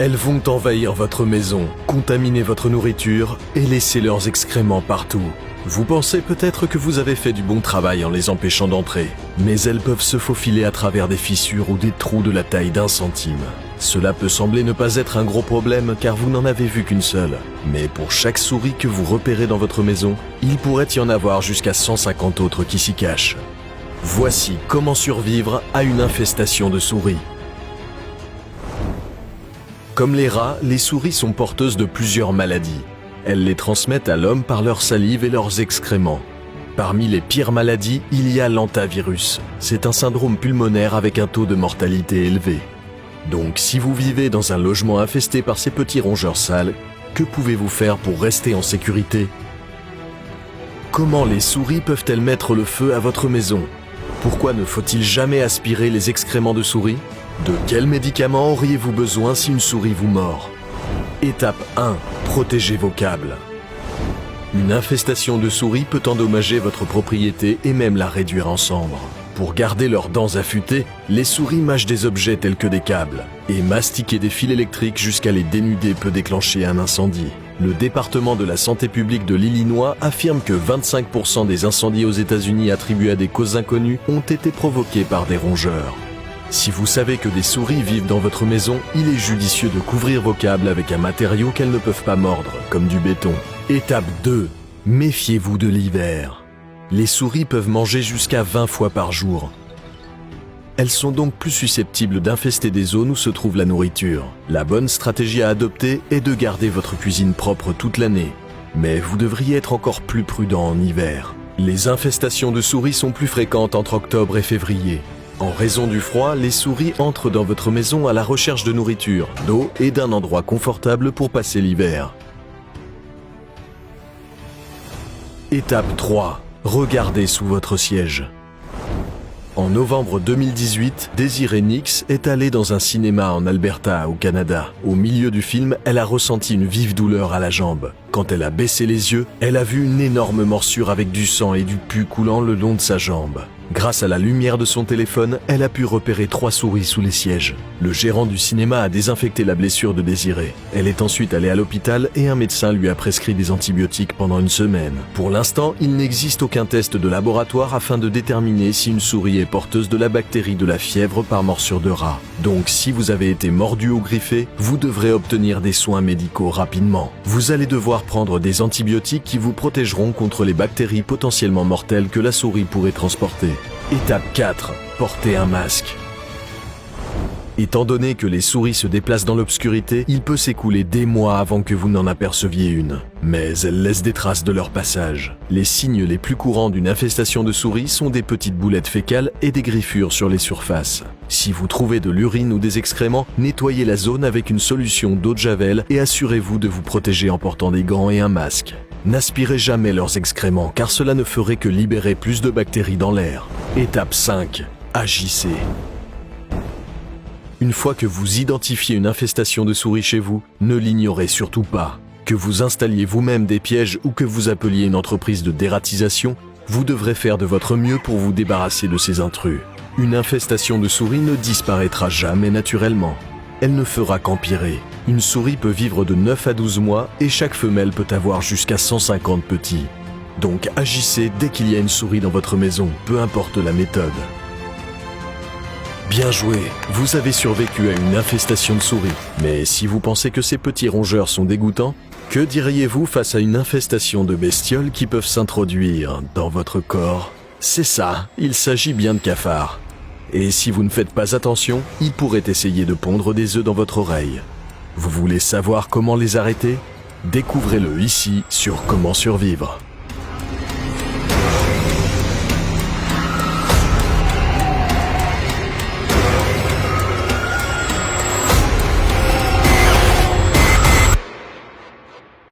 Elles vont envahir votre maison, contaminer votre nourriture et laisser leurs excréments partout. Vous pensez peut-être que vous avez fait du bon travail en les empêchant d'entrer, mais elles peuvent se faufiler à travers des fissures ou des trous de la taille d'1 centime. Cela peut sembler ne pas être un gros problème car vous n'en avez vu qu'une seule. Mais pour chaque souris que vous repérez dans votre maison, il pourrait y en avoir jusqu'à 150 autres qui s'y cachent. Voici comment survivre à une infestation de souris. Comme les rats, les souris sont porteuses de plusieurs maladies. Elles les transmettent à l'homme par leur salive et leurs excréments. Parmi les pires maladies, il y a l'hantavirus. C'est un syndrome pulmonaire avec un taux de mortalité élevé. Donc si vous vivez dans un logement infesté par ces petits rongeurs sales, que pouvez-vous faire pour rester en sécurité? Comment les souris peuvent-elles mettre le feu à votre maison? Pourquoi ne faut-il jamais aspirer les excréments de souris? De quels médicaments auriez-vous besoin si une souris vous mord? Étape 1. Protégez vos câbles. Une infestation de souris peut endommager votre propriété et même la réduire en cendres. Pour garder leurs dents affûtées, les souris mâchent des objets tels que des câbles. Et mastiquer des fils électriques jusqu'à les dénuder peut déclencher un incendie. Le département de la santé publique de l'Illinois affirme que 25% des incendies aux États-Unis attribués à des causes inconnues ont été provoqués par des rongeurs. Si vous savez que des souris vivent dans votre maison, il est judicieux de couvrir vos câbles avec un matériau qu'elles ne peuvent pas mordre, comme du béton. Étape 2. Méfiez-vous de l'hiver. Les souris peuvent manger jusqu'à 20 fois par jour. Elles sont donc plus susceptibles d'infester des zones où se trouve la nourriture. La bonne stratégie à adopter est de garder votre cuisine propre toute l'année. Mais vous devriez être encore plus prudent en hiver. Les infestations de souris sont plus fréquentes entre octobre et février. En raison du froid, les souris entrent dans votre maison à la recherche de nourriture, d'eau et d'un endroit confortable pour passer l'hiver. Étape 3. Regardez sous votre siège. En novembre 2018, Desiree Nix est allée dans un cinéma en Alberta, au Canada. Au milieu du film, elle a ressenti une vive douleur à la jambe. Quand elle a baissé les yeux, elle a vu une énorme morsure avec du sang et du pus coulant le long de sa jambe. Grâce à la lumière de son téléphone, elle a pu repérer 3 souris sous les sièges. Le gérant du cinéma a désinfecté la blessure de Desiree. Elle est ensuite allée à l'hôpital et un médecin lui a prescrit des antibiotiques pendant une semaine. Pour l'instant, il n'existe aucun test de laboratoire afin de déterminer si une souris est porteuse de la bactérie de la fièvre par morsure de rat. Donc si vous avez été mordu ou griffé, vous devrez obtenir des soins médicaux rapidement. Vous allez devoir prendre des antibiotiques qui vous protégeront contre les bactéries potentiellement mortelles que la souris pourrait transporter. Étape 4. Portez un masque. Étant donné que les souris se déplacent dans l'obscurité, il peut s'écouler des mois avant que vous n'en aperceviez une. Mais elles laissent des traces de leur passage. Les signes les plus courants d'une infestation de souris sont des petites boulettes fécales et des griffures sur les surfaces. Si vous trouvez de l'urine ou des excréments, nettoyez la zone avec une solution d'eau de javel et assurez-vous de vous protéger en portant des gants et un masque. N'aspirez jamais leurs excréments car cela ne ferait que libérer plus de bactéries dans l'air. Étape 5. Agissez. Une fois que vous identifiez une infestation de souris chez vous, ne l'ignorez surtout pas. Que vous installiez vous-même des pièges ou que vous appeliez une entreprise de dératisation, vous devrez faire de votre mieux pour vous débarrasser de ces intrus. Une infestation de souris ne disparaîtra jamais naturellement. Elle ne fera qu'empirer. Une souris peut vivre de 9 à 12 mois et chaque femelle peut avoir jusqu'à 150 petits. Donc agissez dès qu'il y a une souris dans votre maison, peu importe la méthode. Bien joué, vous avez survécu à une infestation de souris. Mais si vous pensez que ces petits rongeurs sont dégoûtants, que diriez-vous face à une infestation de bestioles qui peuvent s'introduire dans votre corps? C'est ça, il s'agit bien de cafards. Et si vous ne faites pas attention, ils pourraient essayer de pondre des œufs dans votre oreille. Vous voulez savoir comment les arrêter? Découvrez-le ici sur Comment survivre.